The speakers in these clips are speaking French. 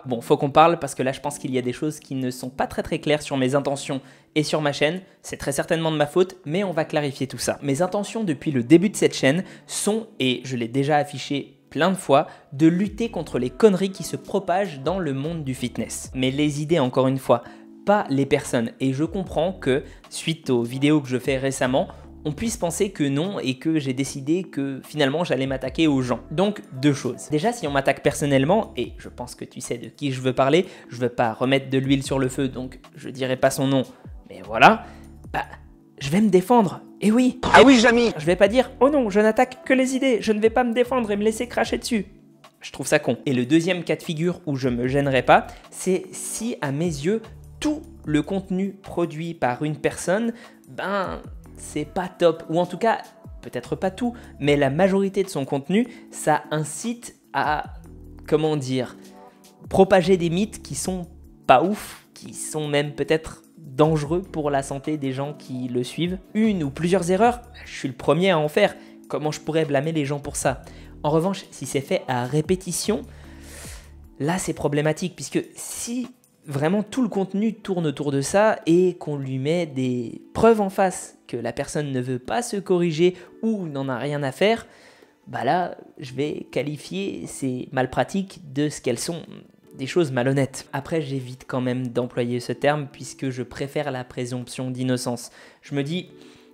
Bon, faut qu'on parle parce que là je pense qu'il y a des choses qui ne sont pas très claires sur mes intentions et sur ma chaîne. C'est très certainement de ma faute, mais on va clarifier tout ça. Mes intentions depuis le début de cette chaîne sont, et je l'ai déjà affiché plein de fois, de lutter contre les conneries qui se propagent dans le monde du fitness. Mais les idées, encore une fois, pas les personnes. Et je comprends que, suite aux vidéos que je fais récemment, on puisse penser que non et que j'ai décidé que finalement j'allais m'attaquer aux gens. Donc deux choses. Déjà, si on m'attaque personnellement, et je pense que tu sais de qui je veux parler, je veux pas remettre de l'huile sur le feu, donc je dirai pas son nom, mais voilà, bah je vais me défendre. Et oui. Ah oui, Jamy. Je vais pas dire oh non, je n'attaque que les idées, je ne vais pas me défendre et me laisser cracher dessus. Je trouve ça con. Et le deuxième cas de figure où je me gênerai pas, c'est si à mes yeux tout le contenu produit par une personne, ben c'est pas top, ou en tout cas, peut-être pas tout, mais la majorité de son contenu, ça incite à, comment dire, propager des mythes qui sont pas ouf, qui sont même peut-être dangereux pour la santé des gens qui le suivent. Une ou plusieurs erreurs, je suis le premier à en faire, comment je pourrais blâmer les gens pour ça? En revanche, si c'est fait à répétition, là c'est problématique, puisque si vraiment tout le contenu tourne autour de ça et qu'on lui met des preuves en face que la personne ne veut pas se corriger ou n'en a rien à faire, bah là, je vais qualifier ces malpratiques de ce qu'elles sont, des choses malhonnêtes. Après, j'évite quand même d'employer ce terme puisque je préfère la présomption d'innocence. Je me dis,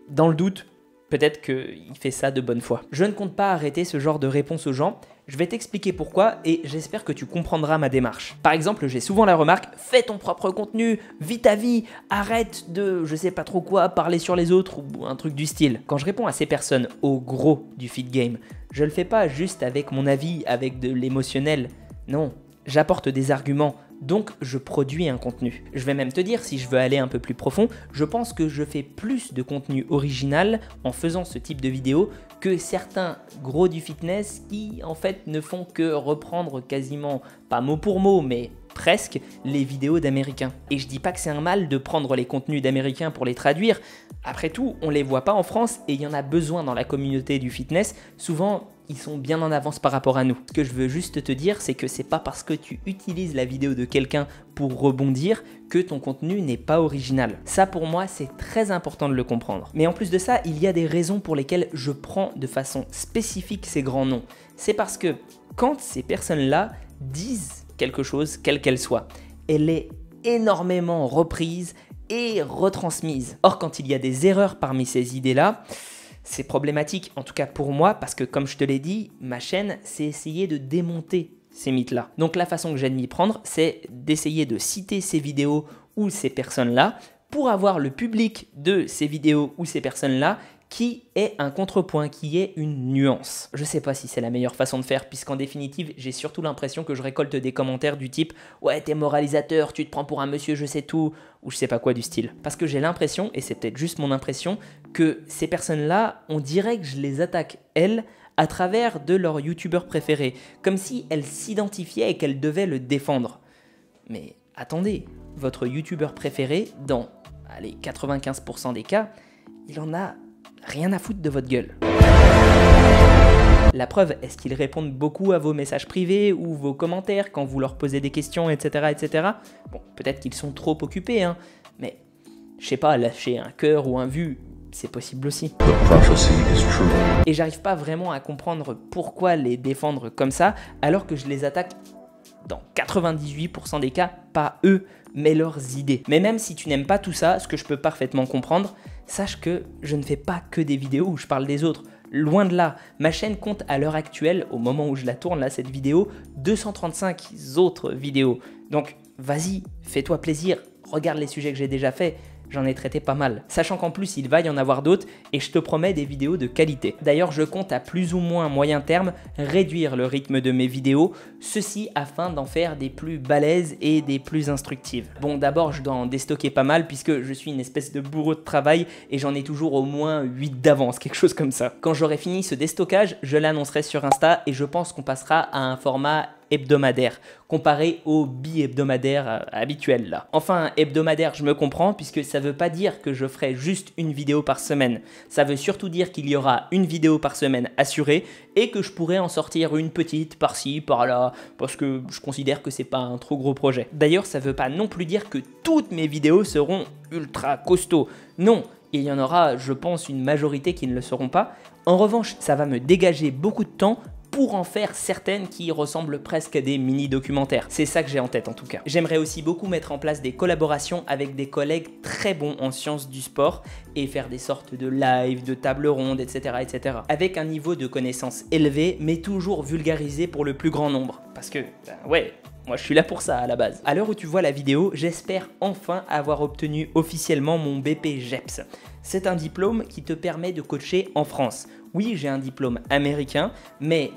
dans le doute, peut-être qu'il fait ça de bonne foi. Je ne compte pas arrêter ce genre de réponse aux gens. Je vais t'expliquer pourquoi et j'espère que tu comprendras ma démarche. Par exemple, j'ai souvent la remarque « Fais ton propre contenu, vis ta vie, arrête de je sais pas trop quoi, parler sur les autres » ou un truc du style. Quand je réponds à ces personnes au gros du fit game, je le fais pas juste avec mon avis, avec de l'émotionnel. Non, j'apporte des arguments. Donc, je produis un contenu. Je vais même te dire, si je veux aller un peu plus profond, je pense que je fais plus de contenu original en faisant ce type de vidéo que certains gros du fitness qui, en fait, ne font que reprendre quasiment, pas mot pour mot, mais presque, les vidéos d'Américains. Et je dis pas que c'est un mal de prendre les contenus d'Américains pour les traduire. Après tout, on les voit pas en France et il y en a besoin dans la communauté du fitness. Souvent, ils sont bien en avance par rapport à nous. Ce que je veux juste te dire, c'est que c'est pas parce que tu utilises la vidéo de quelqu'un pour rebondir que ton contenu n'est pas original. Ça, pour moi, c'est très important de le comprendre. Mais en plus de ça, il y a des raisons pour lesquelles je prends de façon spécifique ces grands noms. C'est parce que quand ces personnes-là disent quelque chose, quelle qu'elle soit, elle est énormément reprise et retransmise. Or, quand il y a des erreurs parmi ces idées-là, c'est problématique, en tout cas pour moi, parce que comme je te l'ai dit, ma chaîne, c'est essayer de démonter ces mythes-là. Donc la façon que j'ai de m'y prendre, c'est d'essayer de citer ces vidéos ou ces personnes-là pour avoir le public de ces vidéos ou ces personnes-là qui est un contrepoint, qui est une nuance. Je sais pas si c'est la meilleure façon de faire, puisqu'en définitive, j'ai surtout l'impression que je récolte des commentaires du type « Ouais, t'es moralisateur, tu te prends pour un monsieur je sais tout » ou je sais pas quoi du style. Parce que j'ai l'impression, et c'est peut-être juste mon impression, que ces personnes-là, on dirait que je les attaque, elles, à travers de leur youtubeur préféré, comme si elles s'identifiaient et qu'elles devaient le défendre. Mais attendez, votre youtubeur préféré, dans allez, 95% des cas, il en a rien à foutre de votre gueule. La preuve, est-ce qu'ils répondent beaucoup à vos messages privés ou vos commentaires quand vous leur posez des questions, etc. etc. Bon, peut-être qu'ils sont trop occupés, hein, mais je sais pas, lâcher un cœur ou un vu, c'est possible aussi. Et j'arrive pas vraiment à comprendre pourquoi les défendre comme ça, alors que je les attaque dans 98% des cas, pas eux, mais leurs idées. Mais même si tu n'aimes pas tout ça, ce que je peux parfaitement comprendre, sache que je ne fais pas que des vidéos où je parle des autres. Loin de là, ma chaîne compte à l'heure actuelle, au moment où je la tourne là, cette vidéo, 235 autres vidéos. Donc vas-y, fais-toi plaisir, regarde les sujets que j'ai déjà faits. J'en ai traité pas mal, sachant qu'en plus il va y en avoir d'autres et je te promets des vidéos de qualité. D'ailleurs, je compte à plus ou moins moyen terme réduire le rythme de mes vidéos, ceci afin d'en faire des plus balèzes et des plus instructives. Bon, d'abord je dois en déstocker pas mal puisque je suis une espèce de bourreau de travail et j'en ai toujours au moins 8 d'avance, quelque chose comme ça. Quand j'aurai fini ce déstockage, je l'annoncerai sur Insta et je pense qu'on passera à un format hebdomadaire, comparé au bi-hebdomadaire habituel là. Enfin, hebdomadaire, je me comprends, puisque ça veut pas dire que je ferai juste une vidéo par semaine. Ça veut surtout dire qu'il y aura une vidéo par semaine assurée et que je pourrais en sortir une petite par-ci, par-là, parce que je considère que c'est pas un trop gros projet. D'ailleurs, ça veut pas non plus dire que toutes mes vidéos seront ultra costauds. Non, il y en aura, je pense, une majorité qui ne le seront pas. En revanche, ça va me dégager beaucoup de temps pour en faire certaines qui ressemblent presque à des mini-documentaires. C'est ça que j'ai en tête en tout cas. J'aimerais aussi beaucoup mettre en place des collaborations avec des collègues très bons en sciences du sport et faire des sortes de live, de tables rondes, etc., etc. Avec un niveau de connaissance élevé, mais toujours vulgarisé pour le plus grand nombre. Parce que, ouais, moi je suis là pour ça à la base. À l'heure où tu vois la vidéo, j'espère enfin avoir obtenu officiellement mon BPJEPS. C'est un diplôme qui te permet de coacher en France. Oui, j'ai un diplôme américain, mais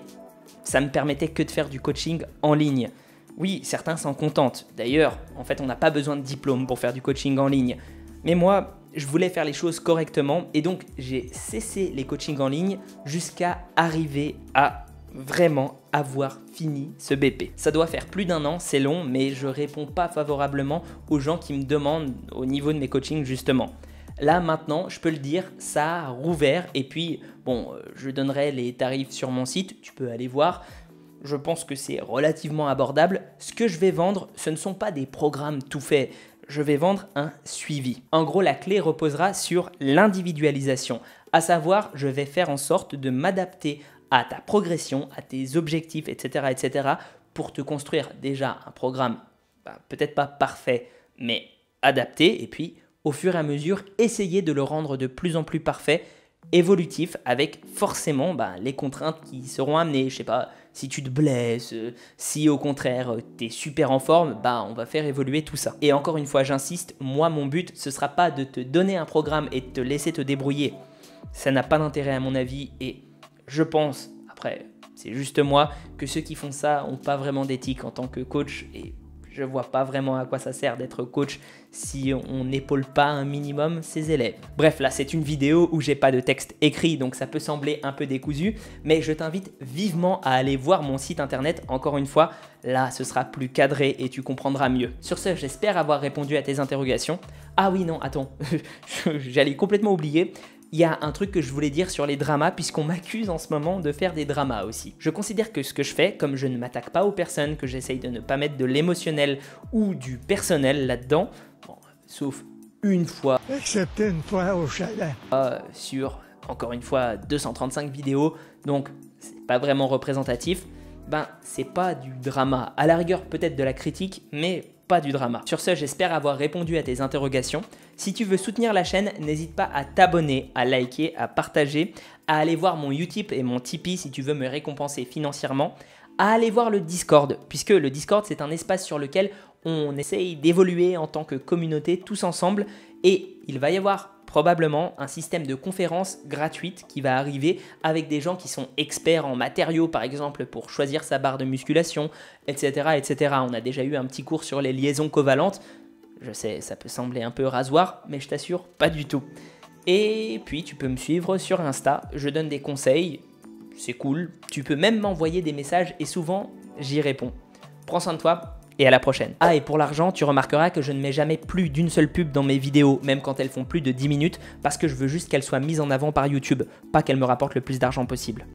ça me permettait que de faire du coaching en ligne. Oui, certains s'en contentent. D'ailleurs, en fait, on n'a pas besoin de diplôme pour faire du coaching en ligne. Mais moi, je voulais faire les choses correctement et donc j'ai cessé les coachings en ligne jusqu'à arriver à vraiment avoir fini ce BP. Ça doit faire plus d'1 an, c'est long, mais je réponds pas favorablement aux gens qui me demandent au niveau de mes coachings justement. Là maintenant, je peux le dire, ça a rouvert et puis bon, je donnerai les tarifs sur mon site, tu peux aller voir. Je pense que c'est relativement abordable. Ce que je vais vendre, ce ne sont pas des programmes tout faits. Je vais vendre un suivi. En gros, la clé reposera sur l'individualisation. À savoir, je vais faire en sorte de m'adapter à ta progression, à tes objectifs, etc., etc. pour te construire déjà un programme, peut-être pas parfait, mais adapté. Et puis, au fur et à mesure, essayer de le rendre de plus en plus parfait, évolutif, avec forcément les contraintes qui seront amenées. Je sais pas, si tu te blesses, si au contraire tu es super en forme, on va faire évoluer tout ça. Et encore une fois, j'insiste, moi mon but, ce sera pas de te donner un programme et de te laisser te débrouiller. Ça n'a pas d'intérêt à mon avis et je pense, après c'est juste moi, que ceux qui font ça n'ont pas vraiment d'éthique en tant que coach et je vois pas vraiment à quoi ça sert d'être coach si on n'épaule pas un minimum ses élèves. Bref, là c'est une vidéo où j'ai pas de texte écrit, donc ça peut sembler un peu décousu, mais je t'invite vivement à aller voir mon site internet. Encore une fois, là ce sera plus cadré et tu comprendras mieux. Sur ce, j'espère avoir répondu à tes interrogations. Ah oui, non, attends, j'allais complètement oublier. Il y a un truc que je voulais dire sur les dramas, puisqu'on m'accuse en ce moment de faire des dramas aussi. Je considère que ce que je fais, comme je ne m'attaque pas aux personnes, que j'essaye de ne pas mettre de l'émotionnel ou du personnel là-dedans, bon, sauf une fois. Excepté une fois au chalet. Sur, encore une fois, 235 vidéos, donc c'est pas vraiment représentatif. C'est pas du drama. À la rigueur, peut-être de la critique, mais pas du drama. Sur ce, j'espère avoir répondu à tes interrogations. Si tu veux soutenir la chaîne, n'hésite pas à t'abonner, à liker, à partager, à aller voir mon Utip et mon Tipeee si tu veux me récompenser financièrement, à aller voir le Discord, puisque le Discord c'est un espace sur lequel on essaye d'évoluer en tant que communauté tous ensemble et il va y avoir probablement un système de conférences gratuite qui va arriver avec des gens qui sont experts en matériaux, par exemple, pour choisir sa barre de musculation, etc., etc. On a déjà eu un petit cours sur les liaisons covalentes. Je sais, ça peut sembler un peu rasoir, mais je t'assure, pas du tout. Et puis, tu peux me suivre sur Insta. Je donne des conseils, c'est cool. Tu peux même m'envoyer des messages et souvent, j'y réponds. Prends soin de toi. Et à la prochaine. Ah, et pour l'argent, tu remarqueras que je ne mets jamais plus d'une seule pub dans mes vidéos, même quand elles font plus de 10 minutes, parce que je veux juste qu'elles soient mises en avant par YouTube, pas qu'elles me rapportent le plus d'argent possible.